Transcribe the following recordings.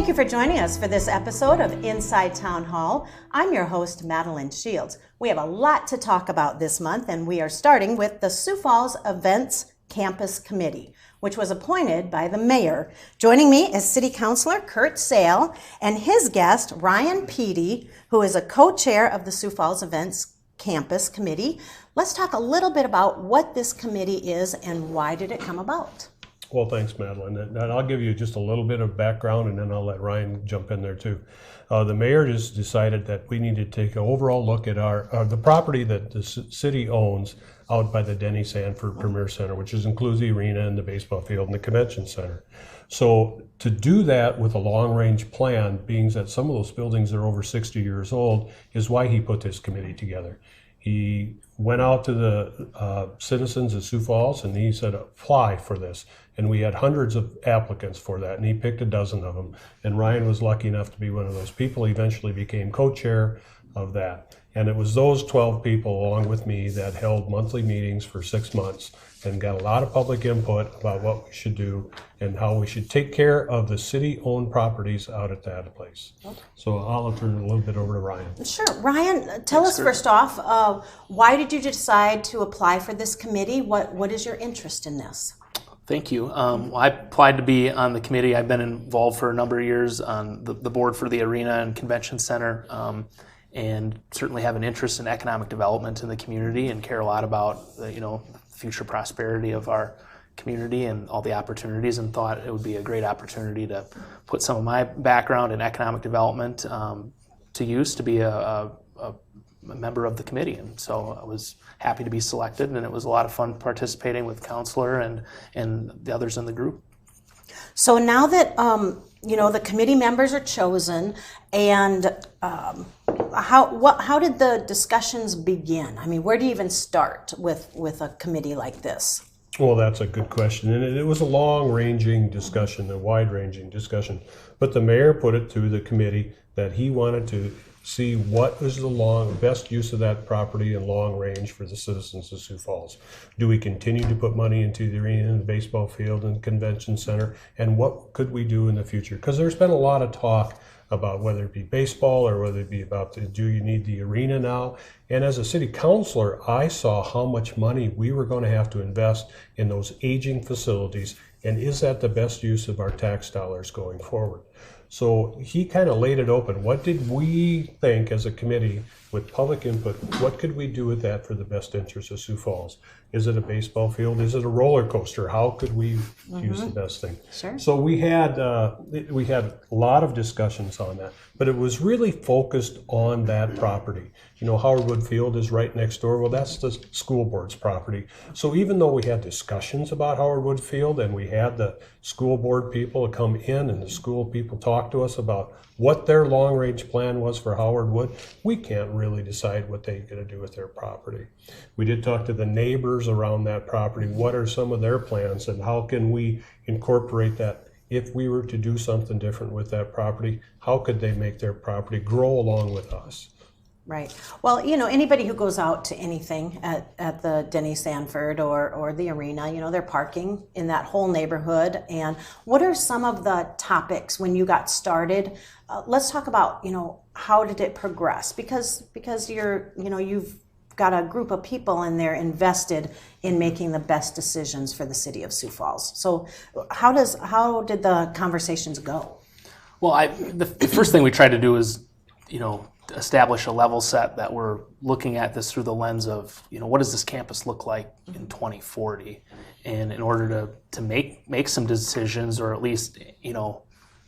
Thank you for joining us for this episode of Inside Town Hall. I'm your host, Madeline Shields. We have a lot to talk about this month, and we are starting with the Sioux Falls Events Campus Committee, which was appointed by the mayor. Joining me is City Councilor Kurt Sale and his guest, Ryan Peedy, who is a co-chair of the Sioux Falls Events Campus Committee. Let's talk a little bit about what this committee is and why did it come about. Well, thanks, Madeline. And I'll give you just a little bit of background, and then I'll let Ryan jump in there too. The mayor just decided that we need to take an overall look at the property that the city owns out by the Denny Sanford Premier Center, which includes the arena and the baseball field and the convention center. So to do that with a long-range plan, being that some of those buildings are over 60 years old, is why he put this committee together. He went out to the citizens of Sioux Falls and he said, apply for this. And we had hundreds of applicants for that, and he picked a dozen of them. And Ryan was lucky enough to be one of those people. He eventually became co-chair of that. And it was those 12 people, along with me, that held monthly meetings for 6 months and got a lot of public input about what we should do and how we should take care of the city-owned properties out at that place. Okay. So I'll turn it a little bit over to Ryan. Sure. Ryan, tell us first off, why did you decide to apply for this committee? What is your interest in this? Thank you. Well, I applied to be on the committee. I've been involved for a number of years on the board for the arena and convention center, and certainly have an interest in economic development in the community and care a lot about the future prosperity of our community and all the opportunities, and thought it would be a great opportunity to put some of my background in economic development to use to be a member of the committee. And so I was happy to be selected, and it was a lot of fun participating with Counselor and the others in the group. So now that the committee members are chosen, and how did the discussions begin? I mean, where do you even start with a committee like this? Well, that's a good question, and it was a long-ranging discussion, a wide-ranging discussion. But the mayor put it to the committee that he wanted to see what is the best use of that property and long range for the citizens of Sioux Falls. Do we continue to put money into the arena and the baseball field and convention center? And what could we do in the future? Because there's been a lot of talk about whether it be baseball or whether it be about do you need the arena now? And as a city councilor, I saw how much money we were going to have to invest in those aging facilities. And is that the best use of our tax dollars going forward? So he kind of laid it open. What did we think as a committee with public input? What could we do with that for the best interest of Sioux Falls? Is it a baseball field? Is it a roller coaster? How could we use the best thing? Sure. So we had a lot of discussions on that, but it was really focused on that property. Howard Wood Field is right next door. Well, that's the school board's property. So even though we had discussions about Howard Wood Field and we had the school board people come in and the school people talk to us about what their long-range plan was for Howard Wood, we can't really decide what they're going to do with their property. We did talk to the neighbors around that property. What are some of their plans and how can we incorporate that? If we were to do something different with that property, how could they make their property grow along with us? Right. Well, anybody who goes out to anything at the Denny Sanford or the arena, they're parking in that whole neighborhood. And what are some of the topics when you got started? Let's talk about, how did it progress? Because you've got a group of people and they're invested in making the best decisions for the city of Sioux Falls. So how did the conversations go? Well, the first thing we tried to do is, establish a level set that we're looking at this through the lens of, what does this campus look like in 2040? And in order to make some decisions, or at least,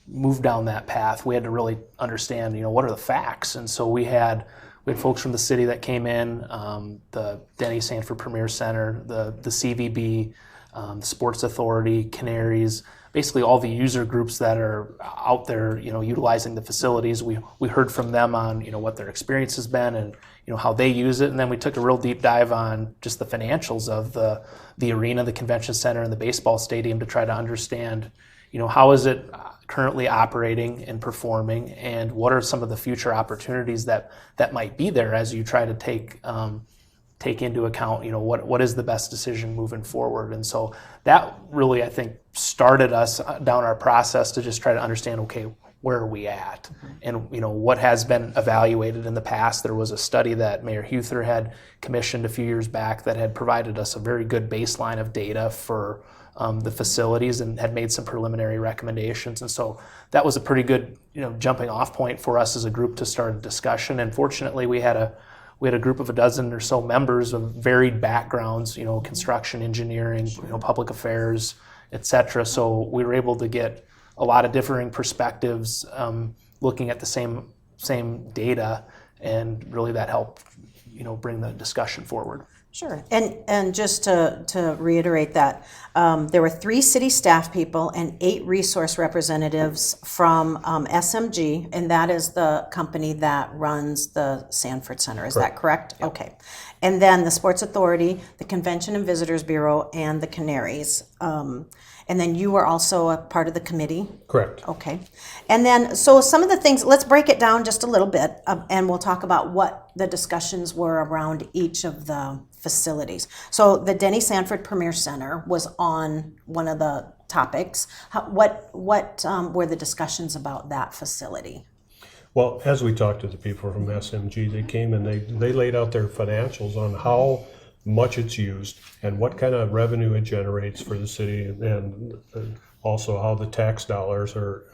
move down that path, we had to really understand, what are the facts? And so we had folks from the city that came in, the Denny Sanford Premier Center, the CVB, the Sports Authority, Canaries, basically all the user groups that are out there, utilizing the facilities. We heard from them on, what their experience has been and, how they use it. And then we took a real deep dive on just the financials of the arena, the convention center, and the baseball stadium to try to understand, how is it currently operating and performing, and what are some of the future opportunities that might be there as you try to take into account, what is the best decision moving forward. And so that really, I think, started us down our process to just try to understand, okay, where are we at? And what has been evaluated in the past. There was a study that Mayor Huther had commissioned a few years back that had provided us a very good baseline of data for the facilities and had made some preliminary recommendations. And so that was a pretty good jumping off point for us as a group to start a discussion. And fortunately, we had a group of a dozen or so members of varied backgrounds, construction, engineering, public affairs, et cetera. So we were able to get a lot of differing perspectives looking at the same data, and really that helped bring the discussion forward. Sure. And just to reiterate that, there were 3 city staff people and 8 resource representatives from SMG, and that is the company that runs the Sanford Center. Is that correct? Yep. Okay. And then the Sports Authority, the Convention and Visitors Bureau, and the Canaries. And then you were also a part of the committee? Correct. Okay. And then, so some of the things, let's break it down just a little bit, and we'll talk about what the discussions were around each of the facilities. So the Denny Sanford Premier Center was on one of the topics. What were the discussions about that facility? Well, as we talked to the people from SMG, they came and they laid out their financials on how much it's used and what kind of revenue it generates for the city, and also how the tax dollars are,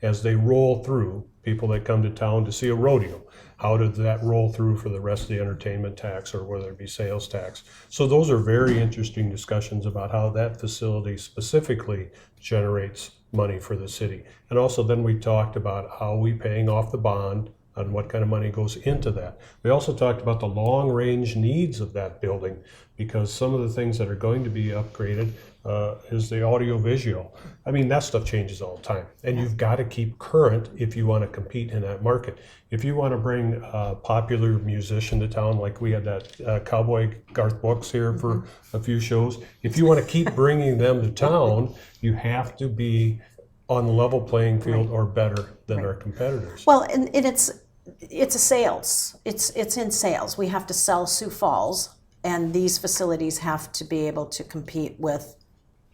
as they roll through, people that come to town to see a rodeo, how does that roll through for the rest of the entertainment tax or whether it be sales tax. So those are very interesting discussions about how that facility specifically generates money for the city. And also then we talked about how we paying off the bond and what kind of money goes into that. We also talked about the long-range needs of that building, because some of the things that are going to be upgraded is the audio-visual. I mean, that stuff changes all the time, and you've got to keep current if you want to compete in that market. If you want to bring a popular musician to town, like we had that cowboy Garth Brooks here for a few shows, if you want to keep bringing them to town, you have to be on the level playing field or better than our competitors. Well, and it's a sales. It's in sales. We have to sell Sioux Falls, and these facilities have to be able to compete with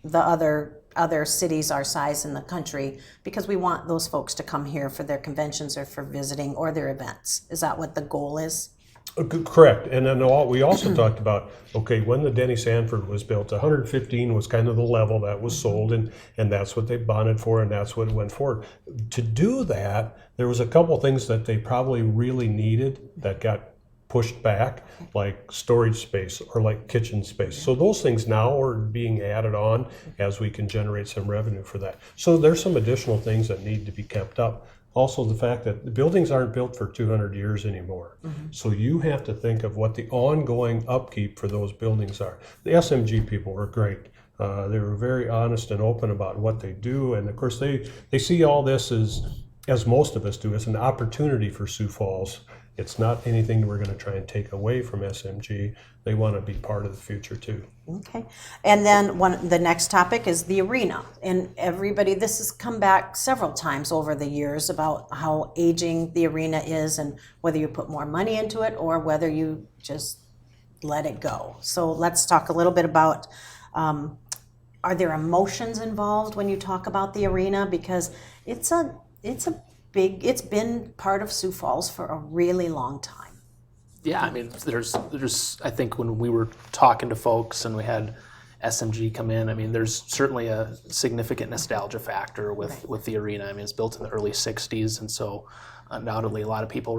the other cities our size in the country, because we want those folks to come here for their conventions or for visiting or their events. Is that what the goal is? Correct. And then we also talked about, okay, when the Denny Sanford was built, 115 was kind of the level that was sold, and that's what they bonded for, and that's what it went forward. To do that, there was a couple things that they probably really needed that got pushed back, like storage space or like kitchen space. So those things now are being added on as we can generate some revenue for that. So there's some additional things that need to be kept up. Also, the fact that the buildings aren't built for 200 years anymore. So you have to think of what the ongoing upkeep for those buildings are. The SMG people were great. They were very honest and open about what they do. And of course, they see all this as most of us do, as an opportunity for Sioux Falls. It's not anything we're going to try and take away from SMG. They want to be part of the future too. Okay. And then the next topic is the arena. And everybody, this has come back several times over the years about how aging the arena is, and whether you put more money into it or whether you just let it go. So let's talk a little bit about, are there emotions involved when you talk about the arena? Because it's been part of Sioux Falls for a really long time. Yeah, I mean, there's. I think when we were talking to folks and we had SMG come in, I mean, there's certainly a significant nostalgia factor with the arena. I mean, it's built in the early '60s, and so undoubtedly a lot of people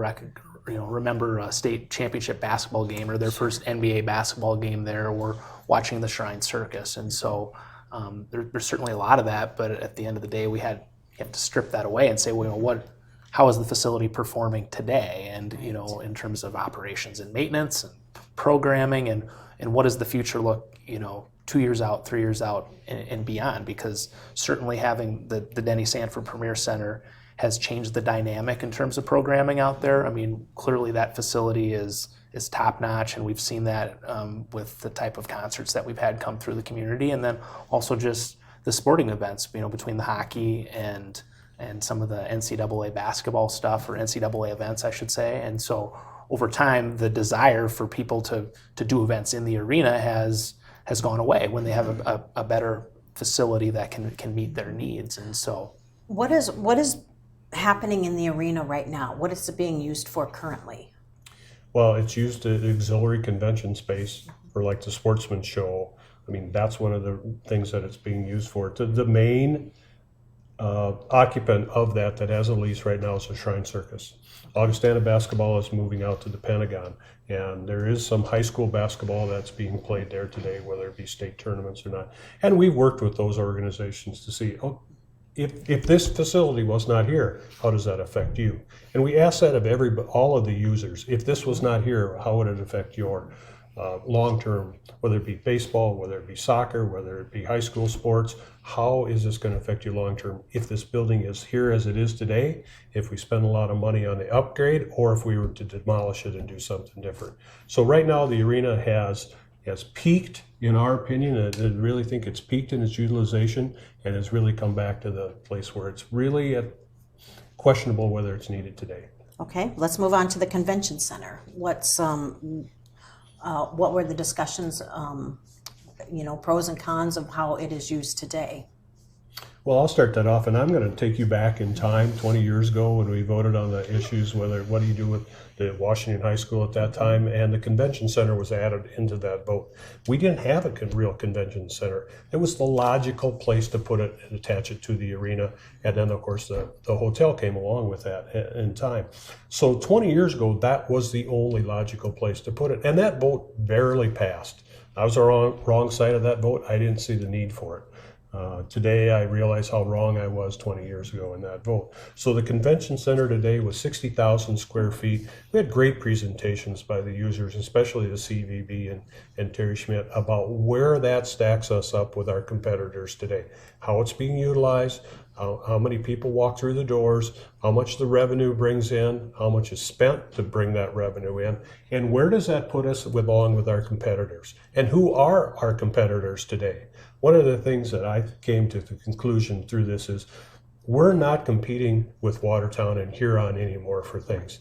remember a state championship basketball game or their first NBA basketball game there, or watching the Shrine Circus, and so there's certainly a lot of that. But at the end of the day, you have to strip that away and say, well, how is the facility performing today? And in terms of operations and maintenance and programming, and what does the future look, 2 years out, 3 years out, and beyond? Because certainly having the Denny Sanford Premier Center has changed the dynamic in terms of programming out there. I mean, clearly that facility is top notch, and we've seen that with the type of concerts that we've had come through the community, and then also just the sporting events, between the hockey and some of the NCAA basketball stuff, or NCAA events, I should say. And so over time, the desire for people to do events in the arena has gone away when they have a better facility that can meet their needs. And so what is happening in the arena right now? What is it being used for currently? Well, it's used as auxiliary convention space for like the Sportsman's Show. I mean, that's one of the things that it's being used for. The main occupant of that has a lease right now is the Shrine Circus. Augustana basketball is moving out to the Pentagon, and there is some high school basketball that's being played there today, whether it be state tournaments or not. And we've worked with those organizations to see, if this facility was not here, how does that affect you? And we ask that of all of the users. If this was not here, how would it affect your long-term, whether it be baseball, whether it be soccer, whether it be high school sports? How is this going to affect you long-term if this building is here as it is today, if we spend a lot of money on the upgrade, or if we were to demolish it and do something different? So right now the arena has peaked, in our opinion, and I really think it's peaked in its utilization and has really come back to the place where it's really questionable whether it's needed today. Okay, let's move on to the convention center. What were the discussions, pros and cons of how it is used today? Well, I'll start that off, and I'm going to take you back in time 20 years ago when we voted on the issues, what do you do with the Washington High School at that time, and the convention center was added into that vote. We didn't have a real convention center. It was the logical place to put it and attach it to the arena, and then, of course, the hotel came along with that in time. So 20 years ago, that was the only logical place to put it, and that vote barely passed. I was on the wrong side of that vote. I didn't see the need for it. Today, I realize how wrong I was 20 years ago in that vote. So the convention center today was 60,000 square feet. We had great presentations by the users, especially the CVB and Terry Schmidt, about where that stacks us up with our competitors today, how it's being utilized, how many people walk through the doors, how much the revenue brings in, how much is spent to bring that revenue in, and where does that put us along with our competitors, and who are our competitors today. One of the things that I came to the conclusion through this is we're not competing with Watertown and Huron anymore for things.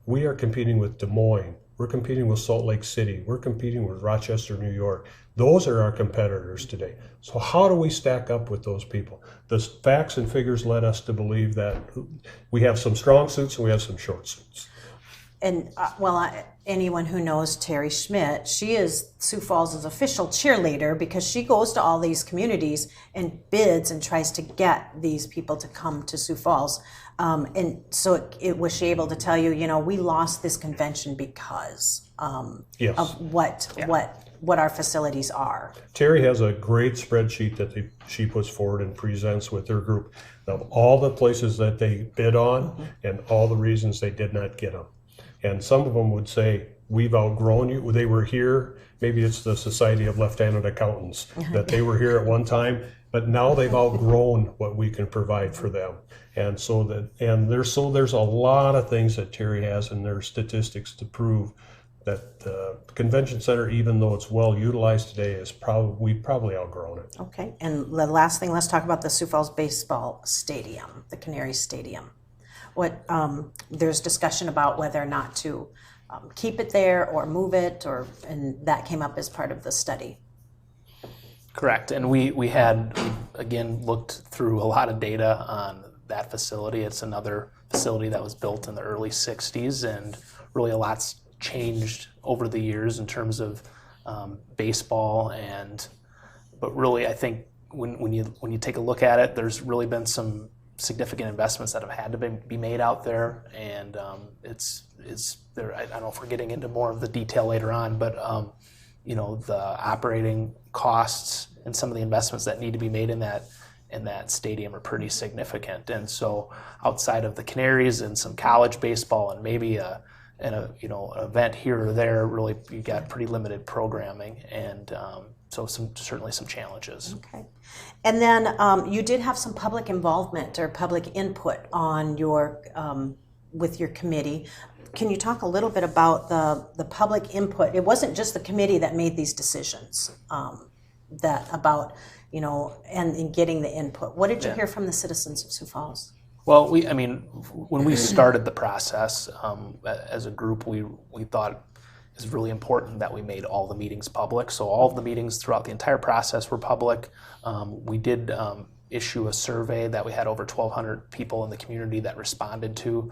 We are competing with Des Moines. We're competing with Salt Lake City. We're competing with Rochester, New York. Those are our competitors today. So how do we stack up with those people? The facts and figures led us to believe that we have some strong suits and we have some short suits. And anyone who knows Terry Schmidt, she is Sioux Falls' official cheerleader because she goes to all these communities and bids and tries to get these people to come to Sioux Falls. And so was she able to tell you, we lost this convention because yes. of what our facilities are. Terry has a great spreadsheet that she puts forward and presents with her group of all the places that they bid on and all the reasons they did not get them. And some of them would say, we've outgrown you. They were here. Maybe it's the Society of Left-Handed Accountants, that they were here at one time, but now they've outgrown what we can provide for them. And there's a lot of things that Terry has in their statistics to prove that the convention center, even though it's well utilized today, we've probably outgrown it. Okay, and the last thing, let's talk about the Sioux Falls baseball stadium, the Canaries Stadium. There's discussion about whether or not to keep it there or move it, and that came up as part of the study. Correct, and we had again looked through a lot of data on that facility. It's another facility that was built in the early '60s, and really a lot's changed over the years in terms of baseball, but really I think when you take a look at it, there's really been some significant investments that have had to be made out there, and it's there. I don't know if we're getting into more of the detail later on, but the operating costs and some of the investments that need to be made in that stadium are pretty significant. And so outside of the Canaries and some college baseball and maybe an event here or there, really you got pretty limited programming, and so certainly some challenges. Okay. And then you did have some public involvement or public input on with your committee. Can you talk a little bit about the public input? It wasn't just the committee that made these decisions and getting the input. What did you hear from the citizens of Sioux Falls? Well, when we started the process as a group, we thought it's really important that we made all the meetings public. So all of the meetings throughout the entire process were public. We did issue a survey that we had over 1,200 people in the community that responded to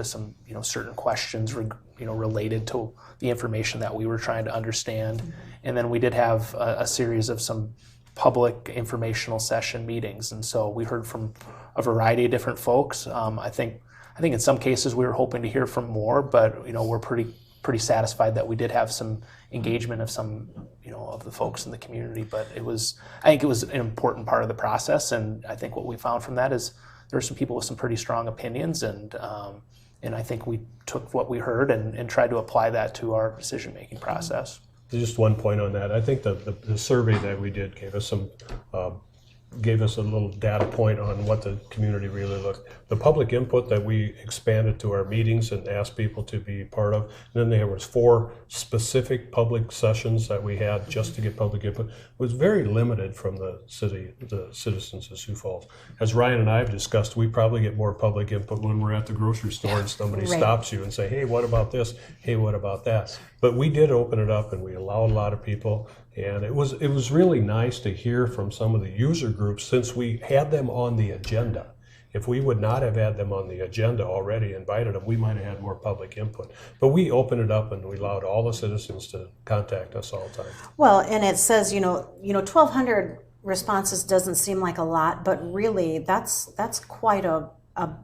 some certain questions related to the information that we were trying to understand. And then we did have a series of some public informational session meetings, and so we heard from a variety of different folks. I think in some cases we were hoping to hear from more, but we're pretty satisfied that we did have some engagement of some of the folks in the community. But I think it was an important part of the process, and I think what we found from that is there were some people with some pretty strong opinions, and I think we took what we heard and tried to apply that to our decision-making process. Just one point on that. I think the survey that we did gave us a little data point on what the community really looked. The public input that we expanded to our meetings and asked people to be part of. And then there was 4 specific public sessions that we had just to get public input. It was very limited from the citizens of Sioux Falls. As Ryan and I have discussed, we probably get more public input when we're at the grocery store and somebody stops you and say, hey, what about this? Hey, what about that? But we did open it up and we allowed a lot of people. And it was really nice to hear from some of the user groups since we had them on the agenda. If we would not have had them on the agenda already, invited them, we might have had more public input. But we opened it up and we allowed all the citizens to contact us all the time. Well, and it says, 1,200 responses doesn't seem like a lot, but really that's quite a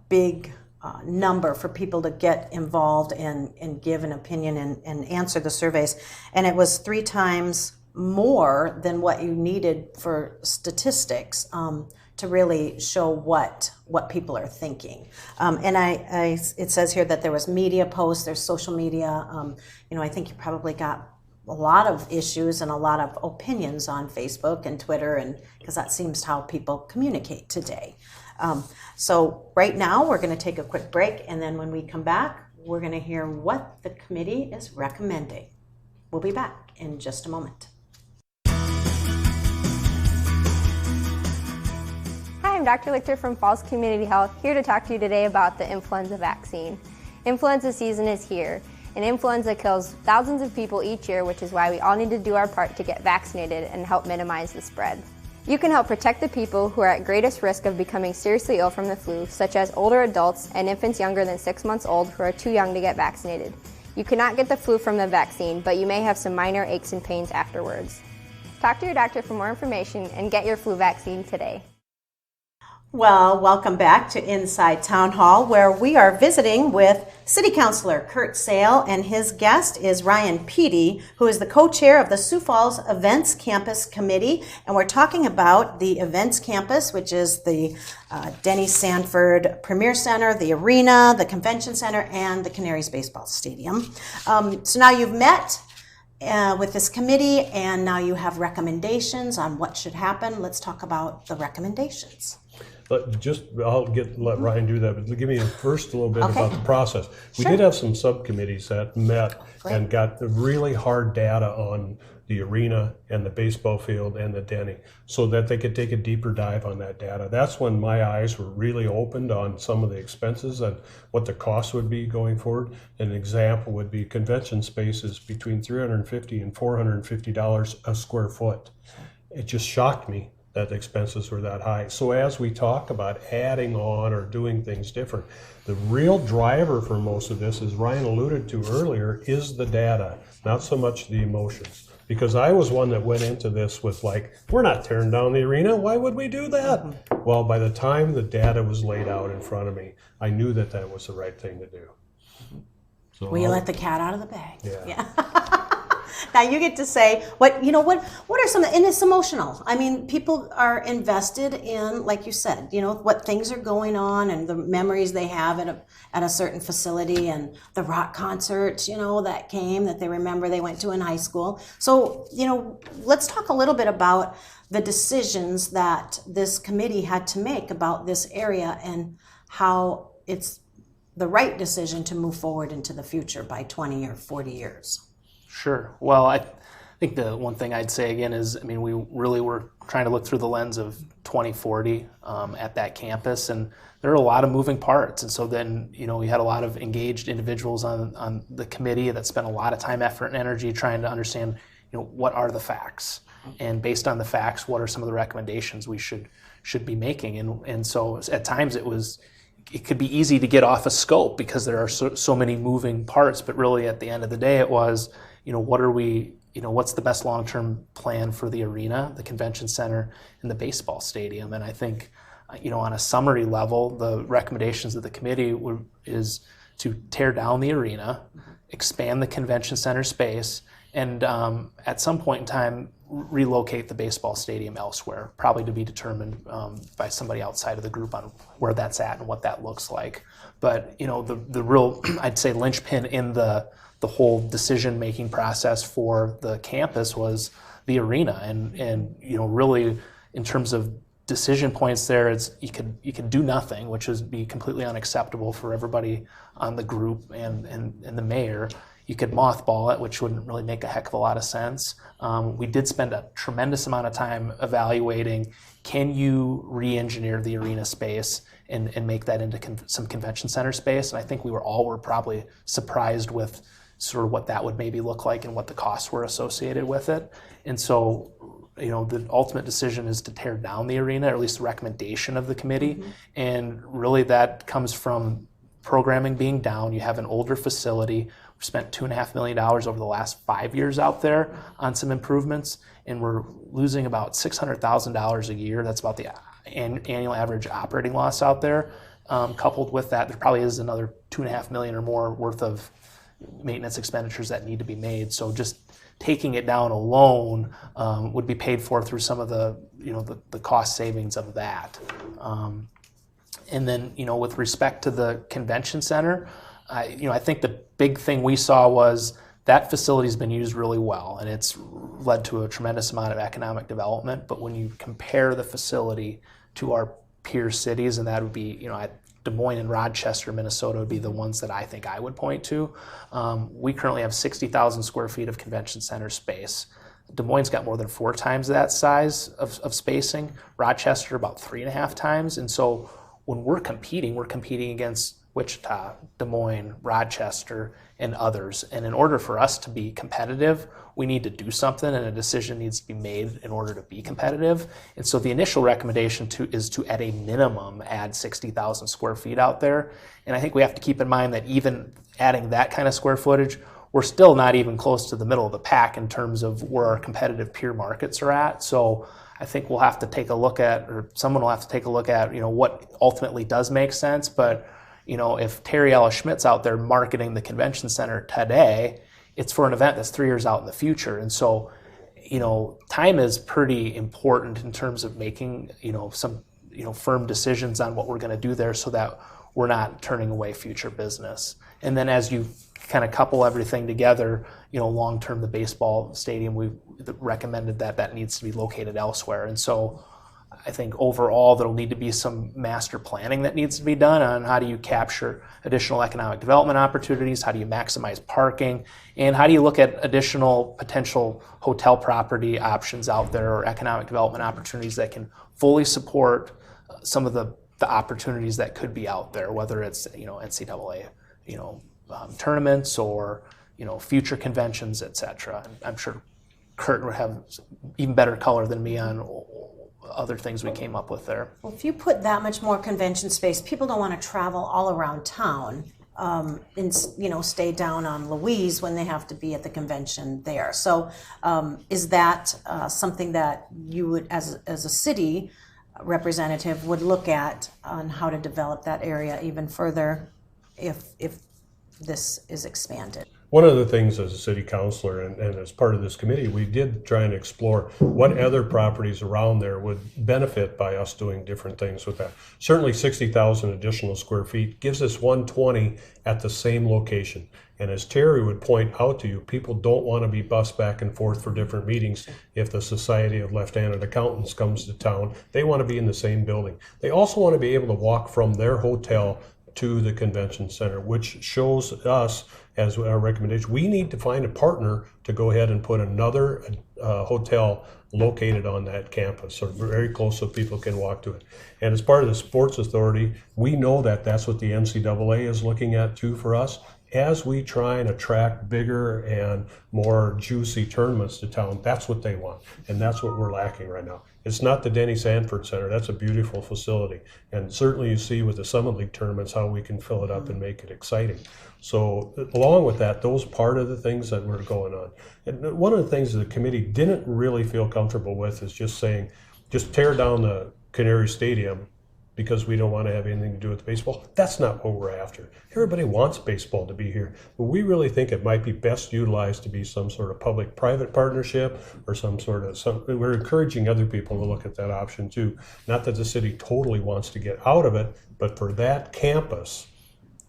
big number for people to get involved and give an opinion and answer the surveys. And it was 3 times more than what you needed for statistics to really show what people are thinking. And it says here that there was media posts, there's social media. I think you probably got a lot of issues and a lot of opinions on Facebook and Twitter, and because that seems how people communicate today. So right now we're going to take a quick break, and then when we come back, we're going to hear what the committee is recommending. We'll be back in just a moment. Hi, I'm Dr. Lichter from Falls Community Health, here to talk to you today about the influenza vaccine. Influenza season is here, and influenza kills thousands of people each year, which is why we all need to do our part to get vaccinated and help minimize the spread. You can help protect the people who are at greatest risk of becoming seriously ill from the flu, such as older adults and infants younger than 6 months old who are too young to get vaccinated. You cannot get the flu from the vaccine, but you may have some minor aches and pains afterwards. Talk to your doctor for more information and get your flu vaccine today. Well, welcome back to Inside Town Hall, where we are visiting with City Councilor Kurt Sale, and his guest is Ryan Peaty, who is the co-chair of the Sioux Falls Events Campus Committee. And we're talking about the Events Campus, which is the Denny Sanford Premier Center, the Arena, the Convention Center, and the Canaries Baseball Stadium. So now you've met with this committee, and now you have recommendations on what should happen. Let's talk about the recommendations. I'll let Ryan do that, but give me first a little bit about the process. We did have some subcommittees that met and got the really hard data on the arena and the baseball field and the Denny so that they could take a deeper dive on that data. That's when my eyes were really opened on some of the expenses and what the costs would be going forward. An example would be convention spaces between $350 and $450 a square foot. It just shocked me that the expenses were that high. So as we talk about adding on or doing things different, the real driver for most of this, as Ryan alluded to earlier, is the data, not so much the emotions. Because I was one that went into this with we're not tearing down the arena, why would we do that? Well, by the time the data was laid out in front of me, I knew that was the right thing to do. So you let the cat out of the bag. Yeah. Now you get to say what are some, and it's emotional. I mean, people are invested in, like you said, what things are going on and the memories they have at a certain facility, and the rock concerts, that they remember they went to in high school. So, let's talk a little bit about the decisions that this committee had to make about this area and how it's the right decision to move forward into the future by 20 or 40 years. Sure. Well, I think the one thing I'd say again is, we really were trying to look through the lens of 2040 at that campus, and there are a lot of moving parts. And so then, we had a lot of engaged individuals on the committee that spent a lot of time, effort, and energy trying to understand, what are the facts? And based on the facts, what are some of the recommendations we should be making? And so at times it could be easy to get off a scope because there are so many moving parts, but really at the end of the day it was, what's the best long-term plan for the arena, the convention center, and the baseball stadium? And I think, on a summary level, the recommendations of the committee is to tear down the arena, expand the convention center space, and at some point in time, relocate the baseball stadium elsewhere, probably to be determined by somebody outside of the group on where that's at and what that looks like. But the real, I'd say, linchpin in the whole decision-making process for the campus was the arena, and really in terms of decision points there, you could do nothing, which would be completely unacceptable for everybody on the group and the mayor. You could mothball it, which wouldn't really make a heck of a lot of sense. We did spend a tremendous amount of time evaluating, can you re-engineer the arena space and make that into some convention center space? And I think we were probably surprised with sort of what that would maybe look like and what the costs were associated with it. And so, the ultimate decision is to tear down the arena, or at least the recommendation of the committee. Mm-hmm. And really that comes from programming being down. You have an older facility. We've spent $2.5 million over the last 5 years out there on some improvements, and we're losing about $600,000 a year. That's about the annual average operating loss out there. Coupled with that, there probably is another $2.5 million or more worth of maintenance expenditures that need to be made. So just taking it down alone would be paid for through some of the cost savings of that. And then with respect to the convention center, I think the big thing we saw was that facility's been used really well, and it's led to a tremendous amount of economic development. But when you compare the facility to our peer cities, and that would be Des Moines and Rochester, Minnesota would be the ones that I think I would point to. We currently have 60,000 square feet of convention center space. Des Moines got more than 4 times that size of spacing. Rochester about 3.5 times. And so when we're competing against Wichita, Des Moines, Rochester, and others. And in order for us to be competitive, we need to do something, and a decision needs to be made in order to be competitive. And so the initial recommendation is to, at a minimum, add 60,000 square feet out there. And I think we have to keep in mind that even adding that kind of square footage, we're still not even close to the middle of the pack in terms of where our competitive peer markets are at. So I think we'll have to take a look at, or someone will have to take a look at, what ultimately does make sense. But if Terry Ellis Schmidt's out there marketing the convention center today, it's for an event that's 3 years out in the future. And so, time is pretty important in terms of making, some, firm decisions on what we're going to do there so that we're not turning away future business. And then as you kind of couple everything together, long-term, the baseball stadium, we recommended that needs to be located elsewhere. And so I think overall there'll need to be some master planning that needs to be done on how do you capture additional economic development opportunities, how do you maximize parking, and how do you look at additional potential hotel property options out there or economic development opportunities that can fully support some of the opportunities that could be out there, whether it's NCAA tournaments or future conventions, etc. I'm sure Kurt would have even better color than me on other things we came up with there. Well, if you put that much more convention space, people don't want to travel all around town and stay down on Louise when they have to be at the convention there. So is that something that you would, as a city representative, would look at on how to develop that area even further if this is expanded? One of the things as a city councilor and as part of this committee, we did try and explore what other properties around there would benefit by us doing different things with that. Certainly 60,000 additional square feet gives us 120 at the same location. And as Terry would point out to you, people don't want to be bused back and forth for different meetings. If the Society of Left-Handed Accountants comes to town, they want to be in the same building. They also want to be able to walk from their hotel to the convention center, which shows us, as our recommendation, we need to find a partner to go ahead and put another hotel located on that campus, or very close so people can walk to it. And as part of the Sports Authority, we know that that's what the NCAA is looking at too for us. as we try and attract bigger and more juicy tournaments to town, that's what they want. And that's what we're lacking right now. It's not the Denny Sanford Center. That's a beautiful facility. And certainly you see with the Summit League tournaments how we can fill it up and make it exciting. So along with that, those are part of the things that were going on. And one of the things the committee didn't really feel comfortable with is just saying, just tear down the Canaries Stadium because we don't want to have anything to do with baseball. That's not what we're after. Everybody wants baseball to be here, but we really think it might be best utilized to be some sort of public-private partnership or we're encouraging other people to look at that option too. Not that the city totally wants to get out of it, but for that campus,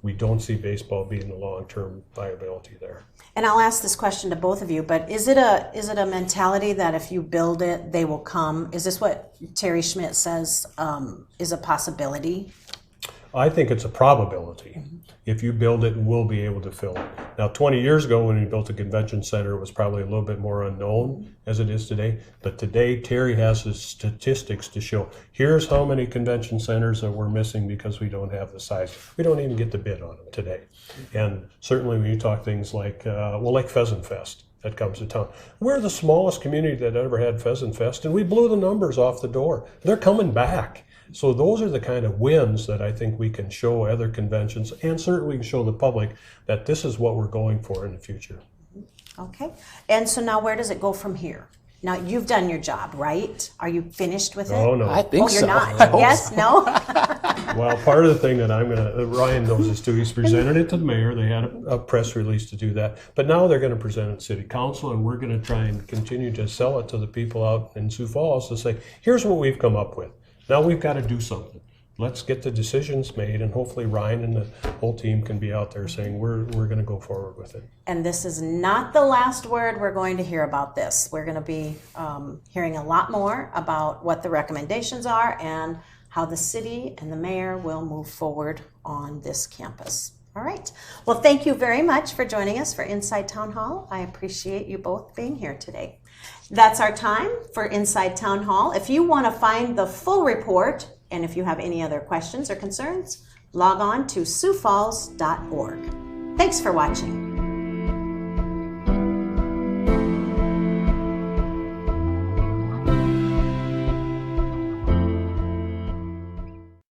we don't see baseball being the long-term viability there. And I'll ask this question to both of you, but is it a mentality that if you build it, they will come? Is this what Terry Schmidt says is a possibility? I think it's a probability. If you build it, we'll be able to fill it. Now, 20 years ago when we built the convention center, it was probably a little bit more unknown as it is today. But today, Terry has the statistics to show, here's how many convention centers that we're missing because we don't have the size. We don't even get the bid on them today. And certainly when you talk things like, like Pheasant Fest that comes to town. We're the smallest community that ever had Pheasant Fest, and we blew the numbers off the door. They're coming back. So those are the kind of wins that I think we can show other conventions, and certainly can show the public that this is what we're going for in the future. Okay. And so now where does it go from here? Now, you've done your job, right? Are you finished with it? Oh, no. I think so. You're not? Yes? No? Well, part of the thing that Ryan knows this too, he's presented it to the mayor. They had a press release to do that. But now they're going to present it to city council, and we're going to try and continue to sell it to the people out in Sioux Falls to say, here's what we've come up with. Now we've got to do something. Let's get the decisions made, and hopefully Ryan and the whole team can be out there saying we're going to go forward with it. And this is not the last word we're going to hear about this. We're going to be hearing a lot more about what the recommendations are and how the city and the mayor will move forward on this campus. All right. Well, thank you very much for joining us for Inside Town Hall. I appreciate you both being here today. That's our time for Inside Town Hall. If you want to find the full report, and if you have any other questions or concerns, log on to siouxfalls.org. Thanks for watching.